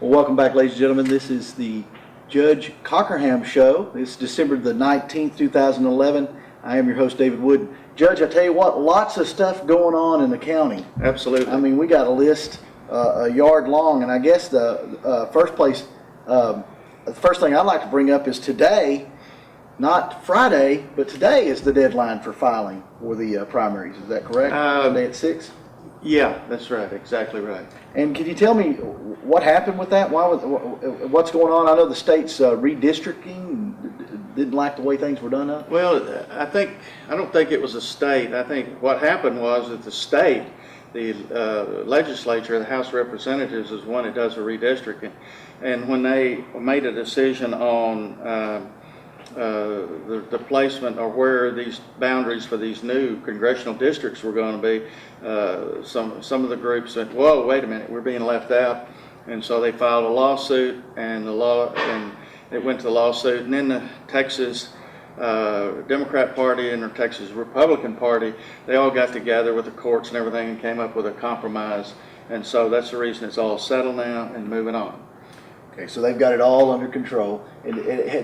Welcome back, ladies and gentlemen. This is the Judge Cockerham Show. It's December the 19th, 2011. I am your host, David Wood. Judge, I tell you what, lots of stuff going on in the county. Absolutely. I mean, we got a list a yard long, and I guess the first thing I'd like to bring up is today, not Friday, but today is the deadline for filing for the primaries. Is that correct? Today at 6? Yeah, that's right. Exactly right. And can you tell me what happened with that? What's going on? I know the state's redistricting didn't like the way things were done up. Well, I don't think it was a state. I think what happened was that the state, the legislature, the House of Representatives is one that does the redistricting. And when they made a decision on the placement or where these boundaries for these new congressional districts were going to be, some of the groups said, "Whoa, wait a minute, we're being left out," and so they filed a lawsuit, and it went to the lawsuit, and then the Texas Democrat Party and the Texas Republican Party, they all got together with the courts and everything and came up with a compromise, and so that's the reason it's all settled now and moving on. Okay, so they've got it all under control. Did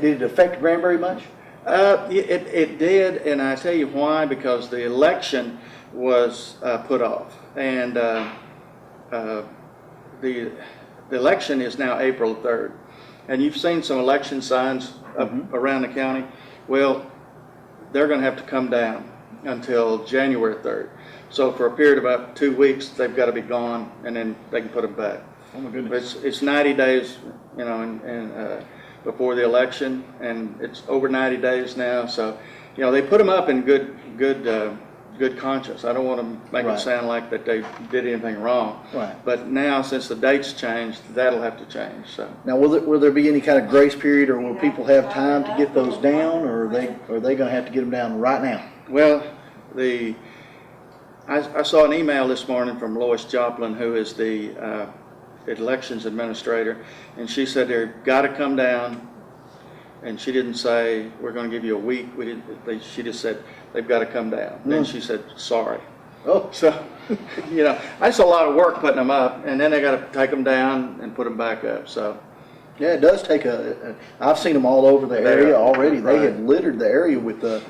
it affect Granbury much? It did, and I tell you why, because the election was put off, and the election is now April 3rd, and you've seen some election signs up around the county. Well, they're going to have to come down until January 3rd. So for a period of about 2 weeks, they've got to be gone, and then they can put them back. Oh my goodness! It's 90 days, you know, and before the election, and it's over 90 days now. So, you know, they put them up in good conscience. I don't want to make it sound like that they did anything wrong. Right. But now, since the date's changed, that'll have to change. So now, will there be any kind of grace period, or will people have time to get those down, or are they going to have to get them down right now? Well, I saw an email this morning from Lois Joplin, who is the elections administrator, and she said they've got to come down, and she didn't say we're going to give you a week. She just said they've got to come down. Then she said sorry. Oh, so you know, that's a lot of work putting them up, and then they got to take them down and put them back up. So yeah, it does take I've seen them all over the area already. They have littered the area with the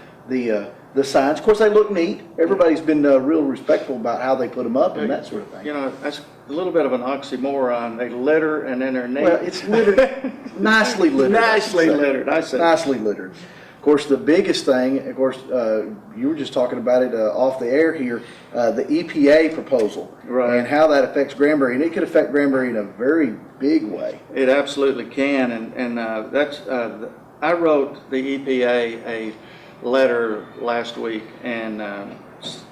signs. Of course, they look neat. Everybody's been real respectful about how they put them up and that sort of thing. You know, that's a little bit of an oxymoron. They litter and then they're neat. Well, it's littered, nicely littered. Nicely littered, I said. Nicely littered. Of course, the biggest thing, of course, you were just talking about it off the air here, the EPA proposal, right, and how that affects Granbury, and it could affect Granbury in a very big way. It absolutely can, and that's I wrote the EPA a letter last week and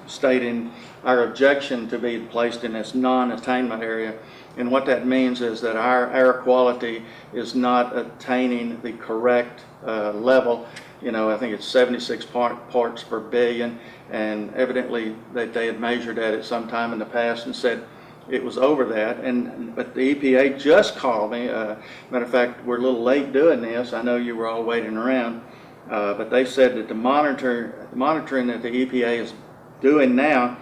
stating our objection to be placed in this non-attainment area, and what that means is that our air quality is not attaining the correct level. You know, I think it's 76 parts per billion, and evidently they had measured that at some time in the past and said it was over that. But the EPA just called me. Matter of fact, we're a little late doing this. I know you were all waiting around, but they said that the monitoring that the EPA is doing now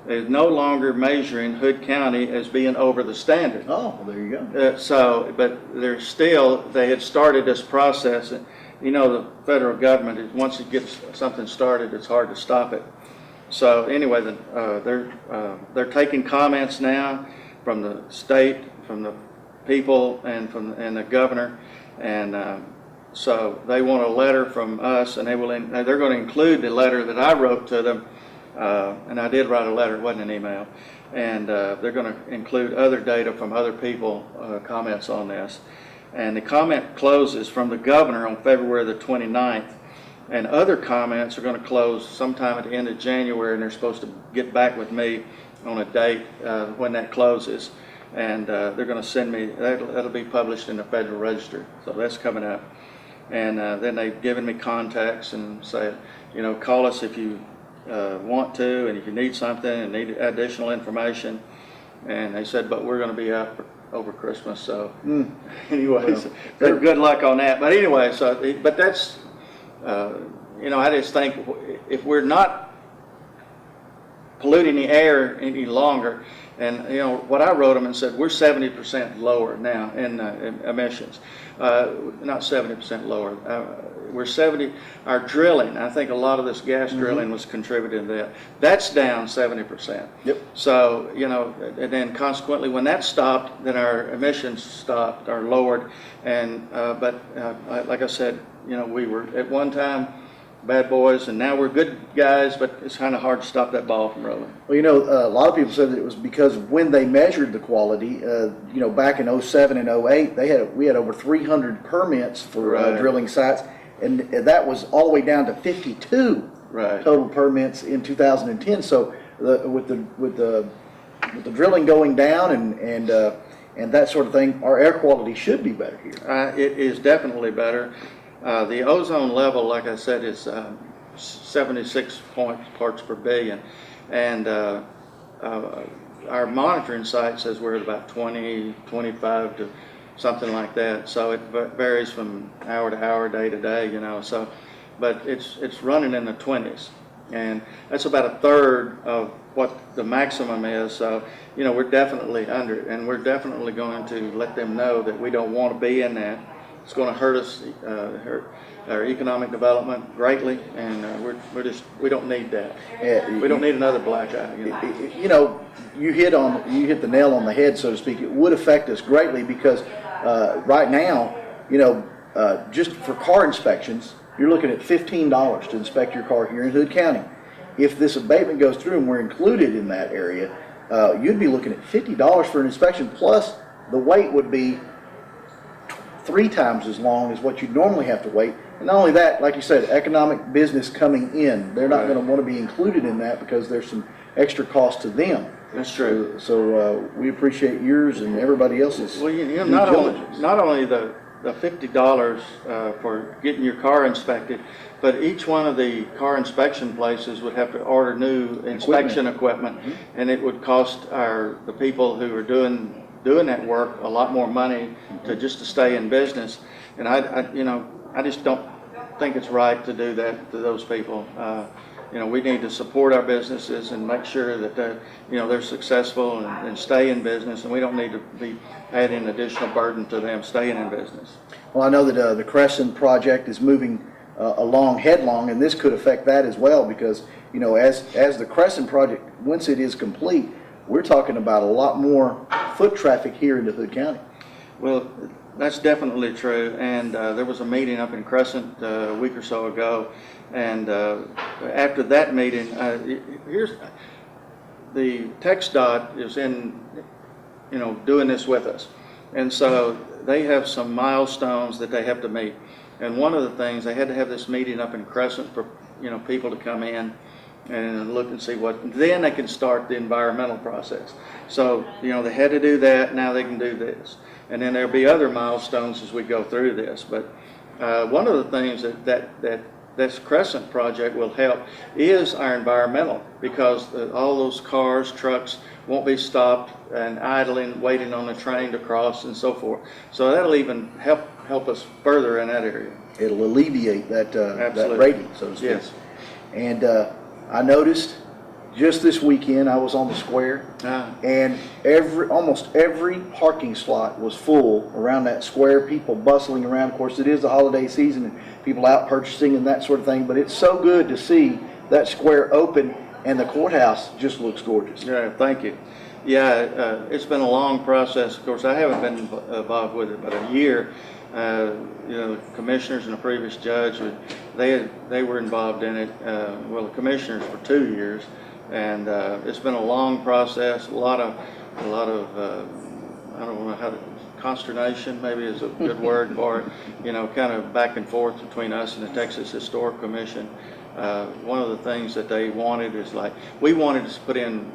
is no longer measuring Hood County as being over the standard. Oh, well, there you go. But they had started this process. You know, the federal government, once it gets something started, it's hard to stop it. So anyway, they're taking comments now from the state, from the people, and the governor, and so they want a letter from us, and they're going to include the letter that I wrote to them, and I did write a letter, it wasn't an email, and they're going to include other data from other people, comments on this. And the comment closes from the governor on February the 29th, and other comments are going to close sometime at the end of January, and they're supposed to get back with me on a date when that closes, and they're going to send me, that'll be published in the Federal Register, so that's coming up. And then they've given me contacts and said, you know, call us if you want to, and if you need something and need additional information. And they said, but we're going to be out over Christmas, so anyways, well, good luck on that. But anyway, but that's, you know, I just think if we're not polluting the air any longer, and you know what I wrote them and said, we're 70% lower now in emissions, not 70% lower. We're 70. Our drilling, I think a lot of this gas drilling was contributing to that. That's down 70%. Yep. So you know, and then consequently, when that stopped, then our emissions stopped or lowered. And but like I said, you know, we were at one time bad boys, and now we're good guys, but it's kind of hard to stop that ball from rolling. Well, you know, a lot of people said that it was because when they measured the quality, you know, back in 07 and 08, we had over 300 permits for drilling sites, and that was all the way down to 52 total permits in 2010. So with the drilling going down and that sort of thing, our air quality should be better here. It is definitely better. The ozone level, like I said, is 76 parts per billion, and our monitoring site says we're at about 20, 25 to something like that. So it varies from hour to hour, day to day, you know. So, but it's running in the 20s, and that's about a third of what the maximum is. So, you know, we're definitely under it, and we're definitely going to let them know that we don't want to be in that. It's going to hurt us, hurt our economic development greatly, and we don't need that. We don't need another black eye. You know, you hit the nail on the head, so to speak. It would affect us greatly because right now, you know, just for car inspections, you're looking at $15 to inspect your car here in Hood County. If this abatement goes through and we're included in that area, you'd be looking at $50 for an inspection, plus the wait would be 3 times as long as what you'd normally have to wait. And not only that, like you said, economic business coming in, they're not going to want to be included in that because there's some extra cost to them. That's true. So we appreciate yours and everybody else's. Well, you know, not only the $50 for getting your car inspected, but each one of the car inspection places would have to order new inspection equipment, and it would cost the people who are doing that work a lot more money to stay in business. And I just don't think it's right to do that to those people. You know, we need to support our businesses and make sure that they're successful and stay in business, and we don't need to be adding additional burden to them staying in business. Well, I know that the Crescent project is moving along headlong, and this could affect that as well because, you know, as the Crescent project, once it is complete, we're talking about a lot more foot traffic here into Hood County. Well, that's definitely true, and there was a meeting up in Crescent a week or so ago, and after that meeting, here's the TxDOT is in, you know, doing this with us, and so they have some milestones that they have to meet, and one of the things, they had to have this meeting up in Crescent for, you know, people to come in and look and see then they can start the environmental process. So, you know, they had to do that, now they can do this. And then there'll be other milestones as we go through this. But one of the things that this Crescent project will help is our environmental, because all those cars, trucks won't be stopped and idling, waiting on the train to cross and so forth. So that'll even help us further in that area. It'll alleviate that rating, so to speak. Yes. And I noticed just this weekend I was on the square, and almost every parking slot was full around that square. People bustling around. Of course, it is the holiday season, and people out purchasing and that sort of thing. But it's so good to see that square open, and the courthouse just looks gorgeous. Yeah, thank you. Yeah, it's been a long process. Of course, I haven't been involved with it but a year. You know, the commissioners and the previous judge, they were involved in it. Well, the commissioners for 2 years, and it's been a long process. A lot of I don't know how to, consternation maybe is a good word for it. You know, kind of back and forth between us and the Texas Historic Commission. One of the things that they wanted is we wanted to put in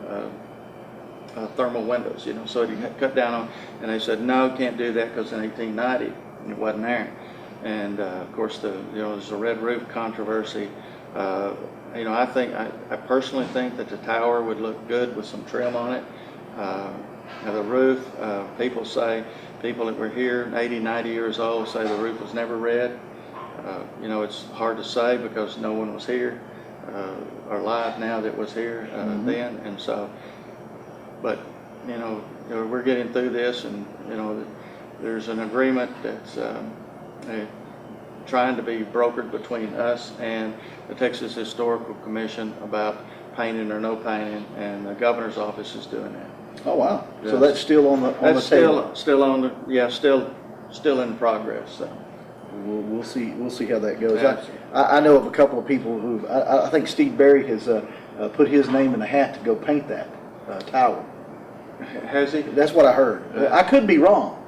thermal windows, so it cut down on, and they said, no, can't do that because in 1890 it wasn't there. And of course, there's a red roof controversy. I personally think that the tower would look good with some trim on it. The roof, people that were here 80, 90 years old say the roof was never red. It's hard to say because no one was here or alive now that was here then, and so, but we're getting through this, and there's an agreement that's trying to be brokered between us and the Texas Historical Commission about painting or no painting, and the governor's office is doing that. Oh, wow. Yes. So that's still on the table? Still on the, still in progress, so. We'll see how that goes. Absolutely. I know of a couple of people who, I think Steve Berry has put his name in the hat to go paint that tower. Has he? That's what I heard. I could be wrong.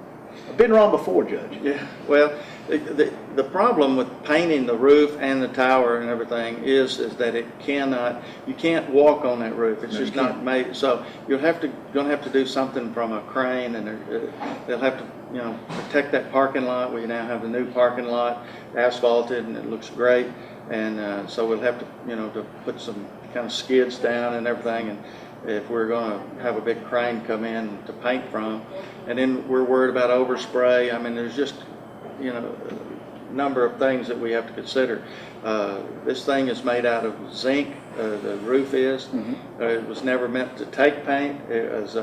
I've been wrong before, Judge. Yeah, well, the problem with painting the roof and the tower and everything is that you can't walk on that roof. It's just not made. So gonna have to do something from a crane, and they'll have to protect that parking lot. We now have the new parking lot asphalted, and it looks great. And so we'll have to to put some kind of skids down and everything, and if we're going to have a big crane come in to paint from. And then we're worried about overspray. I mean, there's just a number of things that we have to consider. This thing is made out of zinc, the roof is. It was never meant to take paint. It was,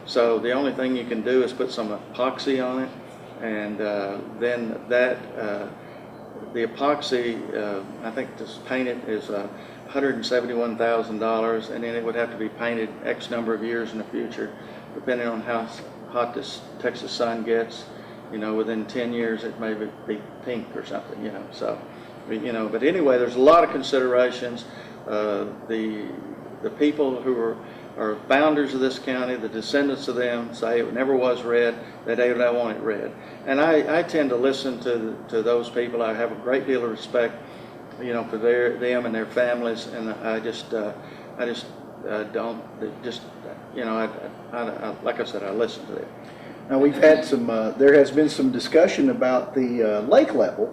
so the only thing you can do is put some epoxy on it, and then the epoxy, I think this painted is $171,000, and then it would have to be painted X number of years in the future, depending on how hot this Texas sun gets. Within 10 years it may be pink or something, so, but anyway, there's a lot of considerations. The people who are founders of this county, the descendants of them, say it never was red, that they don't want it red. And I tend to listen to those people. I have a great deal of respect, for them and their families, and I just don't, like I said, I listen to them. Now, we've had there has been some discussion about the lake level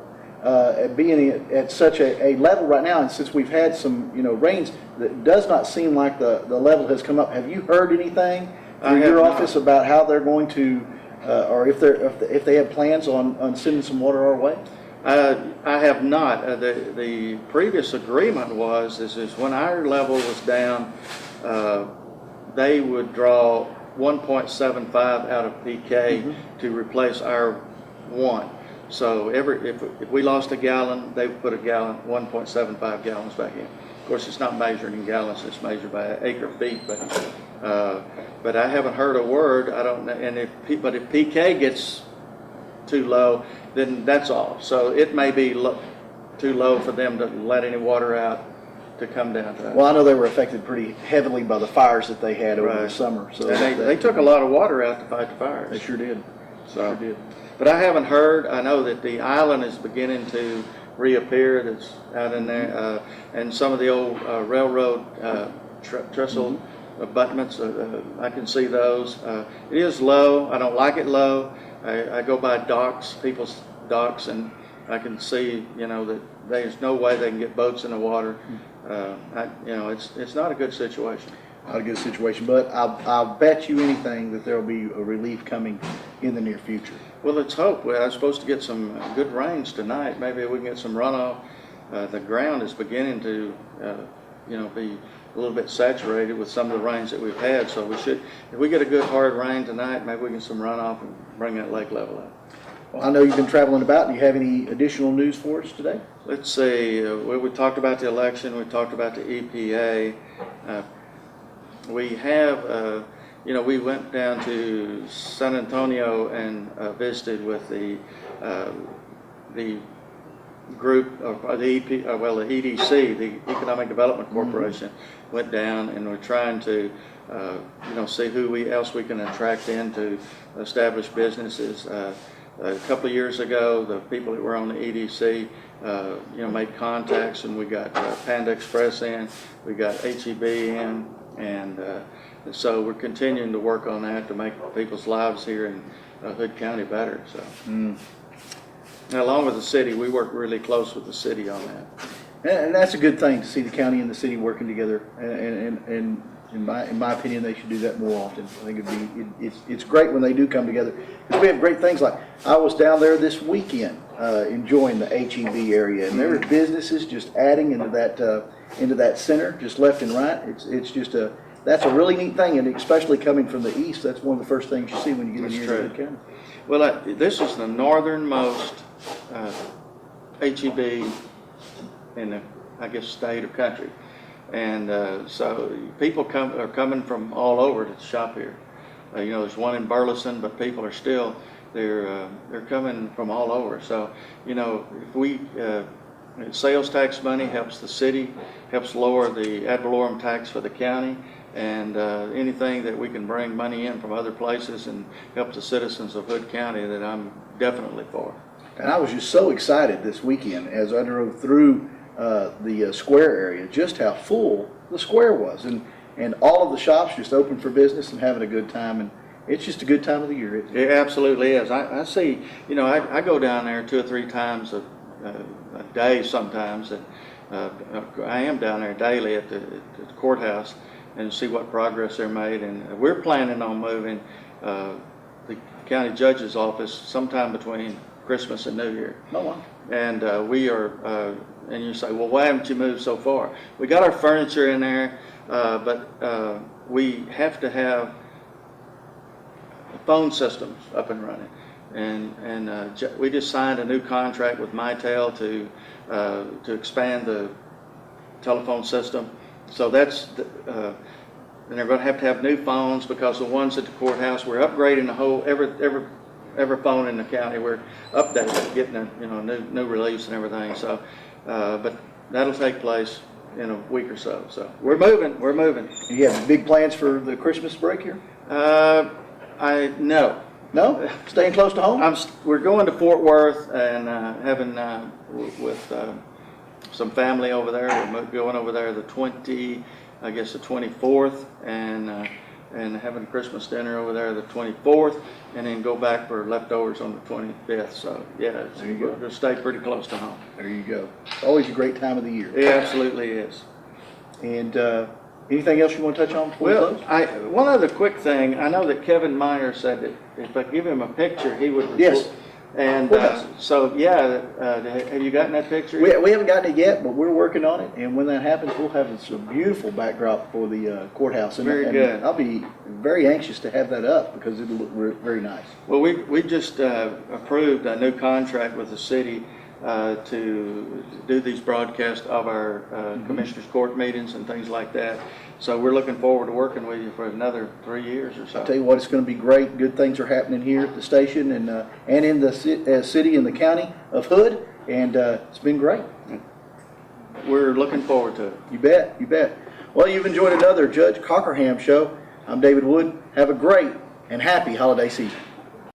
being at such a level right now, and since we've had some rains, it does not seem like the level has come up. Have you heard anything from your office about how they're going to, or if they have plans on sending some water our way? I have not. The previous agreement is when our level was down, they would draw 1.75 out of PK to replace our 1. So if we lost a gallon, they would put a gallon, 1.75 gallons back in. Of course, it's not measured in gallons; it's measured by acre feet. But I haven't heard a word. I don't know. And if PK gets too low, then that's all. So it may be too low for them to let any water out to come down to us. Well, I know they were affected pretty heavily by the fires that they had over the summer. So they took a lot of water out to fight the fires. They sure did. So, but I haven't heard. I know that the island is beginning to reappear. That's out in there, and some of the old railroad trestle abutments. I can see those. It is low. I don't like it low. I go by docks, people's docks, and I can see that there's no way they can get boats in the water. It's not a good situation. Not a good situation, but I'll bet you anything that there'll be a relief coming in the near future. Well, let's hope. I'm supposed to get some good rains tonight. Maybe we can get some runoff. The ground is beginning to, be a little bit saturated with some of the rains that we've had. So if we get a good hard rain tonight, maybe we can get some runoff and bring that lake level up. Well, I know you've been traveling about. Do you have any additional news for us today? Let's see. We talked about the election. We talked about the EPA. We have, we went down to San Antonio and visited with the group, the EDC, the Economic Development Corporation, went down, and we're trying to, see who else we can attract in to establish businesses. A couple of years ago, the people that were on the EDC, made contacts, and we got Panda Express in, we got HEB in, and So we're continuing to work on that to make people's lives here in Hood County better, so. And along with the city, we work really close with the city on that. And that's a good thing to see the county and the city working together. And in my opinion, they should do that more often. I think it's great when they do come together. Because we have great things like, I was down there this weekend enjoying the HEB area, and there were businesses just adding into that center, just left and right. It's just that's a really neat thing, and especially coming from the east, that's one of the first things you see when you get in here to Hood County. Well, this is the northernmost HEB in the, I guess, state or country. And so people are coming from all over to shop here. You know, there's one in Burleson, but people are still, they're coming from all over. So, you know, if we, sales tax money helps the city, helps lower the ad valorem tax for the county, and anything that we can bring money in from other places and help the citizens of Hood County, that I'm definitely for. And I was just so excited this weekend as I drove through the square area, just how full the square was, and all of the shops just open for business and having a good time, and it's just a good time of the year. It absolutely is. I see, you know, I go down there 2 or 3 times a day sometimes, and I am down there daily at the courthouse and see what progress they're made, and we're planning on moving the county judge's office sometime between Christmas and New Year. Oh, wow. And we are, and you say, well, why haven't you moved so far? We got our furniture in there, but we have to have phone systems up and running. And we just signed a new contract with Mitel to expand the telephone system. So that's, and they're going to have new phones, because the ones at the courthouse, we're upgrading the whole, every phone in the county. We're updating, getting a new release and everything. So, but that'll take place in a week or so. So we're moving. You have big plans for the Christmas break here? No. No? Staying close to home? We're going to Fort Worth and having with some family over there. We're going over there the 24th, and having a Christmas dinner over there the 24th, and then go back for leftovers on the 25th. So yeah, we're going to stay pretty close to home. There you go. It's always a great time of the year. It absolutely is. And anything else you want to touch on before we Well, close? one other quick thing. I know that Kevin Meyer said that if I give him a picture, he would report. Yes. And so, yeah, have you gotten that picture? We haven't gotten it yet, but we're working on it. And when that happens, we'll have some beautiful backdrop for the courthouse. And, Very good. I'll be very anxious to have that up, because it'll look very nice. Well, we just approved a new contract with the city to do these broadcasts of our commissioners' court meetings and things like that. So we're looking forward to working with you for another 3 years or so. I'll tell you what, it's going to be great. Good things are happening here at the station and in the city and the county of Hood, and it's been great. We're looking forward to it. You bet, you bet. Well, you've enjoyed another Judge Cockerham show. I'm David Wood. Have a great and happy holiday season.